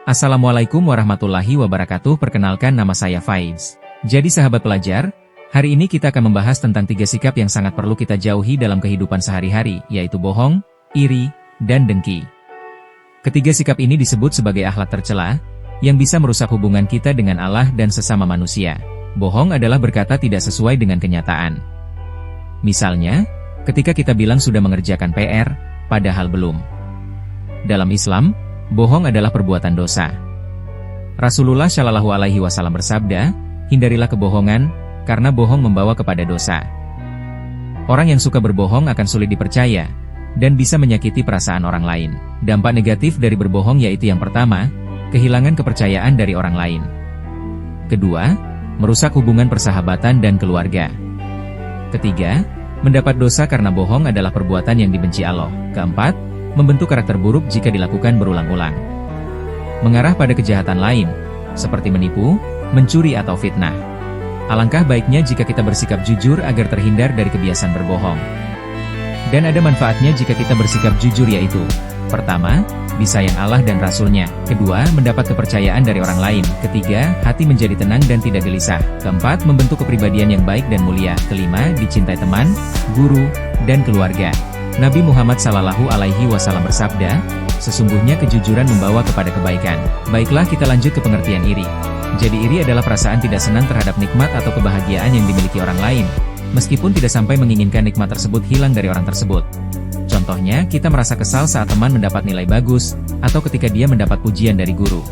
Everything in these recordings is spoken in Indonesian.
Assalamualaikum warahmatullahi wabarakatuh. Perkenalkan, nama saya Faiz. Jadi sahabat pelajar, hari ini kita akan membahas tentang 3 sikap yang sangat perlu kita jauhi dalam kehidupan sehari-hari, yaitu bohong, iri, dan dengki. Ketiga sikap ini disebut sebagai akhlak tercela, yang bisa merusak hubungan kita dengan Allah dan sesama manusia. Bohong adalah berkata tidak sesuai dengan kenyataan. Misalnya, ketika kita bilang sudah mengerjakan PR, padahal belum. Dalam Islam, bohong adalah perbuatan dosa. Rasulullah Shallallahu Alaihi Wasallam bersabda, hindarilah kebohongan, karena bohong membawa kepada dosa. Orang yang suka berbohong akan sulit dipercaya, dan bisa menyakiti perasaan orang lain. Dampak negatif dari berbohong yaitu yang pertama, kehilangan kepercayaan dari orang lain. Kedua, merusak hubungan persahabatan dan keluarga. Ketiga, mendapat dosa karena bohong adalah perbuatan yang dibenci Allah. Keempat, membentuk karakter buruk jika dilakukan berulang-ulang. Mengarah pada kejahatan lain, seperti menipu, mencuri atau fitnah. Alangkah baiknya jika kita bersikap jujur agar terhindar dari kebiasaan berbohong. Dan ada manfaatnya jika kita bersikap jujur yaitu: pertama, disayang Allah dan Rasul-Nya. Kedua, mendapat kepercayaan dari orang lain. Ketiga, hati menjadi tenang dan tidak gelisah. Keempat, membentuk kepribadian yang baik dan mulia. Kelima, dicintai teman, guru, dan keluarga. Nabi Muhammad Sallallahu Alaihi Wasallam bersabda, sesungguhnya kejujuran membawa kepada kebaikan. Baiklah, kita lanjut ke pengertian iri. Jadi iri adalah perasaan tidak senang terhadap nikmat atau kebahagiaan yang dimiliki orang lain, meskipun tidak sampai menginginkan nikmat tersebut hilang dari orang tersebut. Contohnya, kita merasa kesal saat teman mendapat nilai bagus, atau ketika dia mendapat pujian dari guru.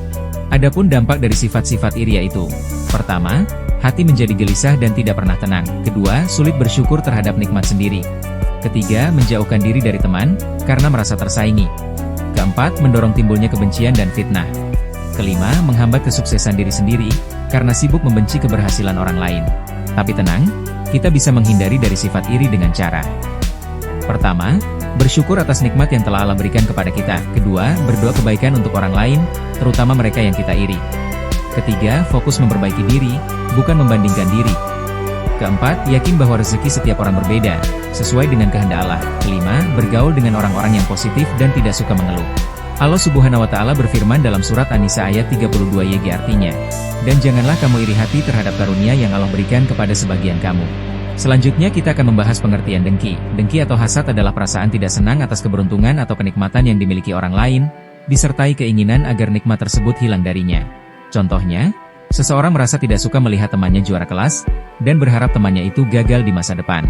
Adapun dampak dari sifat-sifat iri yaitu: pertama, hati menjadi gelisah dan tidak pernah tenang. Kedua, sulit bersyukur terhadap nikmat sendiri. Ketiga, menjauhkan diri dari teman, karena merasa tersaingi. Keempat, mendorong timbulnya kebencian dan fitnah. Kelima, menghambat kesuksesan diri sendiri, karena sibuk membenci keberhasilan orang lain. Tapi tenang, kita bisa menghindari dari sifat iri dengan cara: pertama, bersyukur atas nikmat yang telah Allah berikan kepada kita. Kedua, berdoa kebaikan untuk orang lain, terutama mereka yang kita iri. Ketiga, fokus memperbaiki diri, bukan membandingkan diri. Keempat, yakin bahwa rezeki setiap orang berbeda, sesuai dengan kehendak Allah. Kelima, bergaul dengan orang-orang yang positif dan tidak suka mengeluh. Allah Subhanahu wa Ta'ala berfirman dalam surat An-Nisa ayat 32YG, artinya, dan janganlah kamu iri hati terhadap karunia yang Allah berikan kepada sebagian kamu. Selanjutnya kita akan membahas pengertian dengki. Dengki atau hasad adalah perasaan tidak senang atas keberuntungan atau kenikmatan yang dimiliki orang lain, disertai keinginan agar nikmat tersebut hilang darinya. Contohnya, seseorang merasa tidak suka melihat temannya juara kelas, dan berharap temannya itu gagal di masa depan.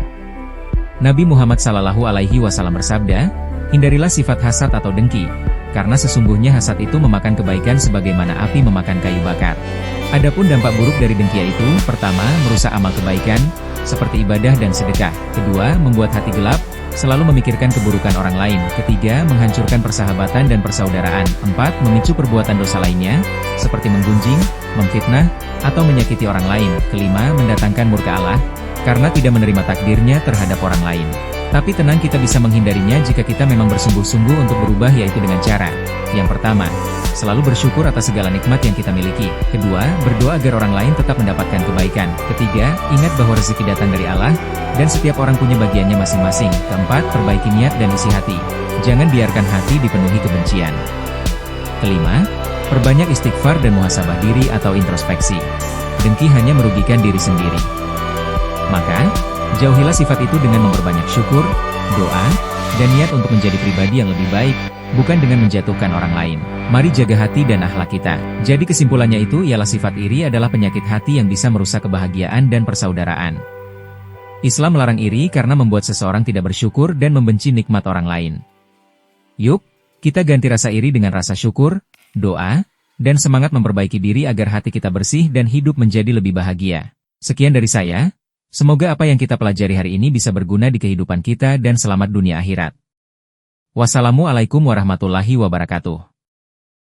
Nabi Muhammad Sallallahu Alaihi Wasallam bersabda, hindarilah sifat hasad atau dengki, karena sesungguhnya hasad itu memakan kebaikan sebagaimana api memakan kayu bakar. Adapun dampak buruk dari dengki yaitu: pertama, merusak amal kebaikan, seperti ibadah dan sedekah. Kedua, membuat hati gelap, selalu memikirkan keburukan orang lain. Ketiga, menghancurkan persahabatan dan persaudaraan. Empat, memicu perbuatan dosa lainnya, seperti menggunjing, memfitnah, atau menyakiti orang lain. Kelima, mendatangkan murka Allah, karena tidak menerima takdirnya terhadap orang lain. Tapi tenang, kita bisa menghindarinya jika kita memang bersungguh-sungguh untuk berubah, yaitu dengan cara: yang pertama, selalu bersyukur atas segala nikmat yang kita miliki. Kedua, berdoa agar orang lain tetap mendapatkan kebaikan. Ketiga, ingat bahwa rezeki datang dari Allah, dan setiap orang punya bagiannya masing-masing. Keempat, perbaiki niat dan isi hati. Jangan biarkan hati dipenuhi kebencian. Kelima, perbanyak istighfar dan muhasabah diri atau introspeksi. Dengki hanya merugikan diri sendiri. Maka, jauhilah sifat itu dengan memperbanyak syukur, doa, dan niat untuk menjadi pribadi yang lebih baik, bukan dengan menjatuhkan orang lain. Mari jaga hati dan akhlak kita. Jadi kesimpulannya itu ialah sifat iri adalah penyakit hati yang bisa merusak kebahagiaan dan persaudaraan. Islam melarang iri karena membuat seseorang tidak bersyukur dan membenci nikmat orang lain. Yuk, kita ganti rasa iri dengan rasa syukur, doa, dan semangat memperbaiki diri agar hati kita bersih dan hidup menjadi lebih bahagia. Sekian dari saya. Semoga apa yang kita pelajari hari ini bisa berguna di kehidupan kita dan selamat dunia akhirat. Wassalamualaikum warahmatullahi wabarakatuh.